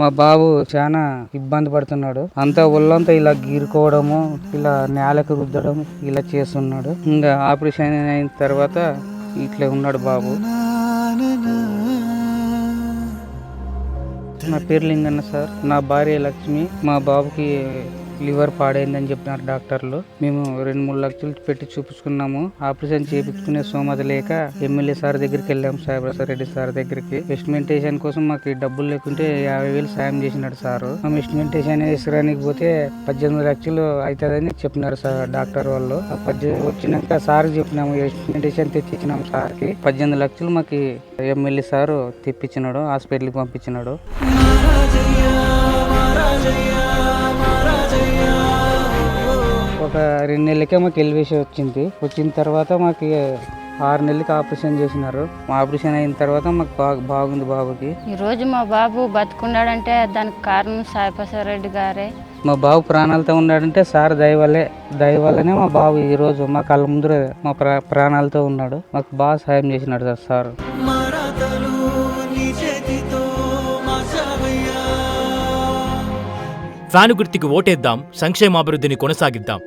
మా బాబు చాలా ఇబ్బంది పడుతున్నాడు. అంతా ఒళ్ళంతా ఇలా గీరుకోవడము, ఇలా నేలకు రుద్దడం ఇలా చేస్తున్నాడు. ఇంకా ఆపరేషన్ అయిన తర్వాత ఇట్లా ఉన్నాడు బాబు. నా పేరు లింగన్న సార్. నా భార్య లక్ష్మి. మా బాబుకి లివర్ పాడైందని చెప్పినారు డాక్టర్లు. మేము 2-3 లక్షలు పెట్టి చూపించుకున్నాము. ఆపరేషన్ చేయించుకునే సోమత లేక ఎమ్మెల్యే సార్ దగ్గరికి వెళ్ళాము, సాయిప్రసాద్ రెడ్డి సార్ దగ్గరికి. ఎస్టిమేటేషన్ కోసం మాకు డబ్బులు లేకుంటే 50,000 సాయం చేసినాడు సార్. మేము ఎస్టిమేటేషన్ వేసడానికి పోతే 18 లక్షలు అవుతుందని చెప్పినారు సార్ డాక్టర్ వాళ్ళు. వచ్చినాక సార్ చెప్పినాము, ఎస్టిమేటేషన్ తెచ్చిచ్చినాము సార్కి. 18 లక్షలు మాకు ఎమ్మెల్యే సార్ తెప్పించినాడు, హాస్పిటల్కి పంపించినాడు. ఒక 2 నెలలకే మాకు ఎలివేషన్ వచ్చింది. వచ్చిన తర్వాత మాకు 6 నెలలకి ఆపరేషన్ చేసినారు. ఆపరేషన్ అయిన తర్వాత మాకు బాగుంది బాబుకి. ఈ రోజు మా బాబు బతుకున్నాడంటే దానికి కారణం సాయిప్రసాద్ రెడ్డి గారే. మా బాబు ప్రాణాలతో ఉన్నాడంటే సార్ దయ వల్లనే మా బాబు ఈ రోజు మా కళ్ళ ముందర మా ప్రాణాలతో ఉన్నాడు. మాకు బాగా సాయం చేసినాడు సార్. ఫ్యాను గుర్తుకి ఓటేద్దాం, సంక్షేమాభివృద్ధిని కొనసాగిద్దాం.